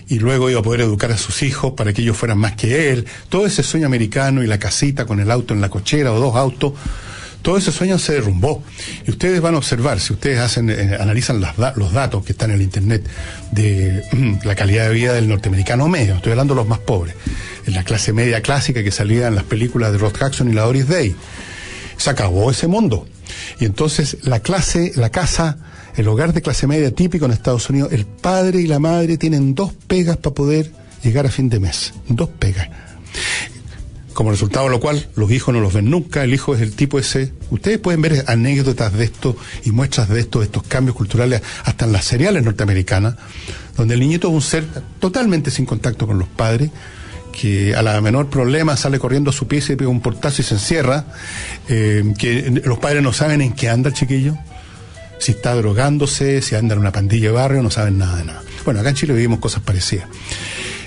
y luego iba a poder educar a sus hijos para que ellos fueran más que él. Todo ese sueño americano y la casita con el auto en la cochera o 2 autos, todo ese sueño se derrumbó. Y ustedes van a observar, si ustedes analizan los datos que están en el internet de la calidad de vida del norteamericano medio, estoy hablando de los más pobres, en la clase media clásica que salía en las películas de Rod Jackson y la Doris Day, se acabó ese mundo. Y entonces la casa, el hogar de clase media típico en Estados Unidos, el padre y la madre tienen 2 pegas para poder llegar a fin de mes. 2 pegas. Como resultado de lo cual, los hijos no los ven nunca, el hijo es el tipo ese. Ustedes pueden ver anécdotas de esto y muestras de estos cambios culturales hasta en las seriales norteamericanas, donde el niñito es un ser totalmente sin contacto con los padres, que a la menor problema sale corriendo a su pieza y pega un portazo y se encierra, que los padres no saben en qué anda el chiquillo, si está drogándose, si anda en una pandilla de barrio, no saben nada de nada. Bueno, acá en Chile vivimos cosas parecidas.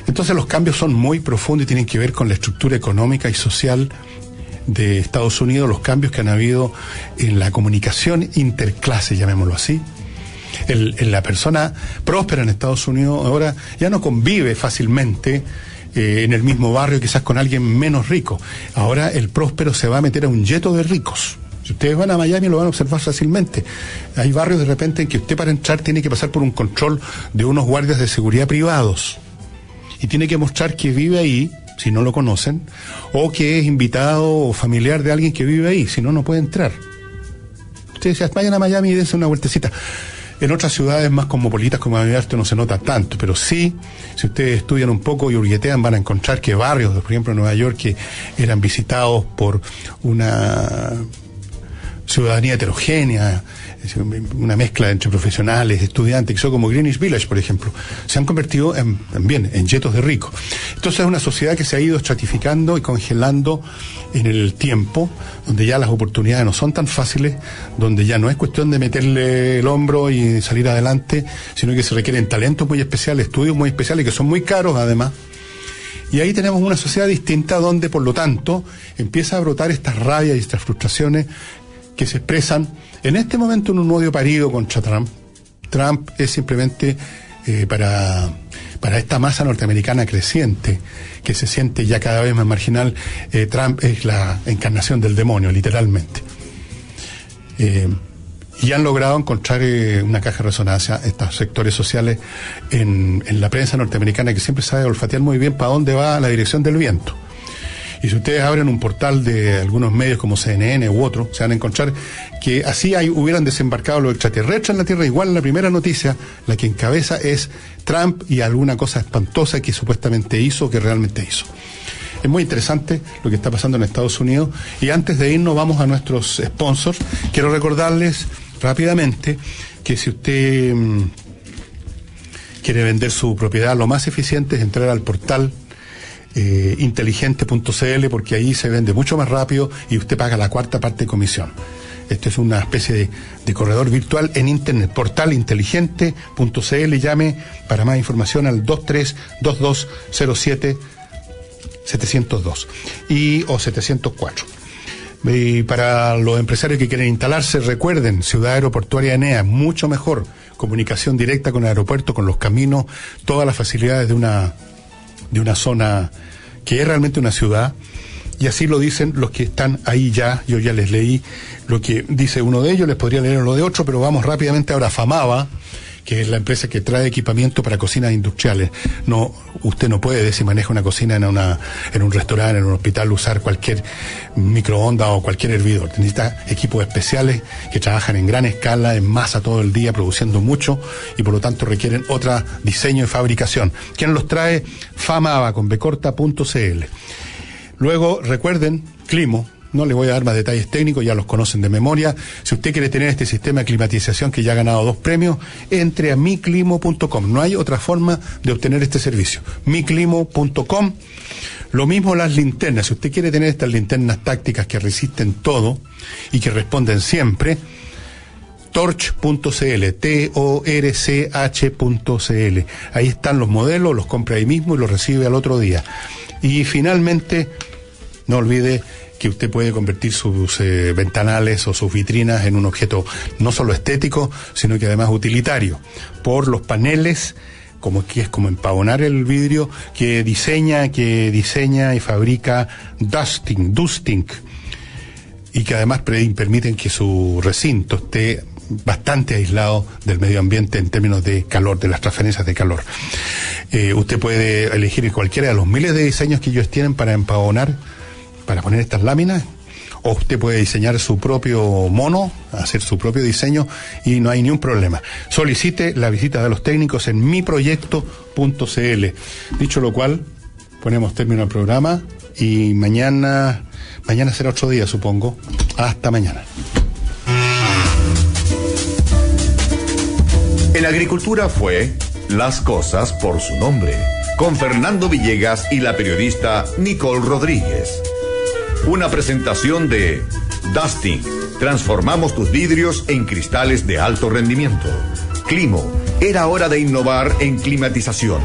Entonces los cambios son muy profundos y tienen que ver con la estructura económica y social de Estados Unidos, los cambios que han habido en la comunicación interclase, llamémoslo así. La persona próspera en Estados Unidos ahora ya no convive fácilmente en el mismo barrio, quizás con alguien menos rico. Ahora el próspero se va a meter a un yeto de ricos. Si ustedes van a Miami lo van a observar fácilmente. Hay barrios de repente en que usted para entrar tiene que pasar por un control de unos guardias de seguridad privados. Y tiene que mostrar que vive ahí, si no lo conocen, o que es invitado o familiar de alguien que vive ahí, si no, no puede entrar. Ustedes vayan a Miami y dense una vueltecita. En otras ciudades más cosmopolitas como Miami esto no se nota tanto, pero sí, si ustedes estudian un poco y hurguetean, van a encontrar que barrios, por ejemplo en Nueva York, que eran visitados por una ciudadanía heterogénea, una mezcla entre profesionales, estudiantes, que son como Greenwich Village, por ejemplo, se han convertido en yetos de ricos. Entonces es una sociedad que se ha ido estratificando y congelando en el tiempo, donde ya las oportunidades no son tan fáciles, donde ya no es cuestión de meterle el hombro y salir adelante, sino que se requieren talentos muy especiales, estudios muy especiales, que son muy caros además. Y ahí tenemos una sociedad distinta donde, por lo tanto, empieza a brotar estas rabias y estas frustraciones que se expresan en este momento en un odio parido contra Trump. Trump es simplemente para esta masa norteamericana creciente, que se siente ya cada vez más marginal, Trump es la encarnación del demonio, literalmente. Y han logrado encontrar una caja de resonancia, estos sectores sociales, en la prensa norteamericana, que siempre sabe olfatear muy bien para dónde va la dirección del viento. Y si ustedes abren un portal de algunos medios como CNN u otro, se van a encontrar que así hubieran desembarcado los extraterrestres en la Tierra. Igual en la primera noticia, la que encabeza es Trump y alguna cosa espantosa que supuestamente hizo, que realmente hizo. Es muy interesante lo que está pasando en Estados Unidos. Y antes de irnos, vamos a nuestros sponsors. Quiero recordarles rápidamente que si usted quiere vender su propiedad, lo más eficiente es entrar al portal inteligente.cl, porque ahí se vende mucho más rápido y usted paga la cuarta parte de comisión. Esto es una especie de corredor virtual en internet. Portal inteligente.cl. Llame para más información al 232207-702 o 704. Y para los empresarios que quieren instalarse, recuerden, Ciudad Aeroportuaria Enea, mucho mejor comunicación directa con el aeropuerto, con los caminos, todas las facilidades de una zona que es realmente una ciudad. Y así lo dicen los que están ahí ya. Yo ya les leí lo que dice uno de ellos, les podría leer lo de otro, pero vamos rápidamente ahora a Famaba, que es la empresa que trae equipamiento para cocinas industriales. No, usted no puede, si maneja una cocina en un restaurante, en un hospital, usar cualquier microondas o cualquier hervidor. Necesita equipos especiales que trabajan en gran escala, en masa todo el día, produciendo mucho, y por lo tanto requieren otro diseño y fabricación. ¿Quién los trae? Famaba con bcorta.cl. Luego, recuerden, Climo, no le voy a dar más detalles técnicos, ya los conocen de memoria. Si usted quiere tener este sistema de climatización que ya ha ganado 2 premios, entre a miclimo.com. No hay otra forma de obtener este servicio. miclimo.com. Lo mismo las linternas. Si usted quiere tener estas linternas tácticas que resisten todo y que responden siempre, torch.cl, torch.cl. Ahí están los modelos, los compra ahí mismo y los recibe al otro día. Y finalmente, no olvide que usted puede convertir sus ventanales o sus vitrinas en un objeto no solo estético, sino que además utilitario, por los paneles, como que es como empavonar el vidrio, que diseña y fabrica Dusting, y que además permiten que su recinto esté bastante aislado del medio ambiente en términos de calor, de las transferencias de calor. Usted puede elegir cualquiera de los miles de diseños que ellos tienen para empavonar, para poner estas láminas, o usted puede diseñar su propio mono, hacer su propio diseño, y no hay ni un problema. Solicite la visita de los técnicos en miproyecto.cl. Dicho lo cual, ponemos término al programa y mañana será otro día, supongo. Hasta mañana. En agricultura fue Las Cosas por su Nombre, con Fernando Villegas y la periodista Nicole Rodríguez. Una presentación de Dusting. Transformamos tus vidrios en cristales de alto rendimiento. Climo. Era hora de innovar en climatización.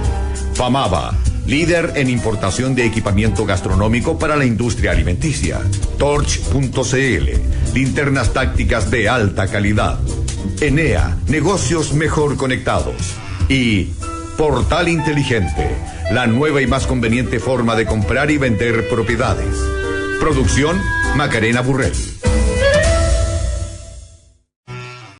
Famaba. Líder en importación de equipamiento gastronómico para la industria alimenticia. Torch.cl. Linternas tácticas de alta calidad. Enea. Negocios mejor conectados. Y Portal Inteligente. La nueva y más conveniente forma de comprar y vender propiedades. Producción Macarena Burrell.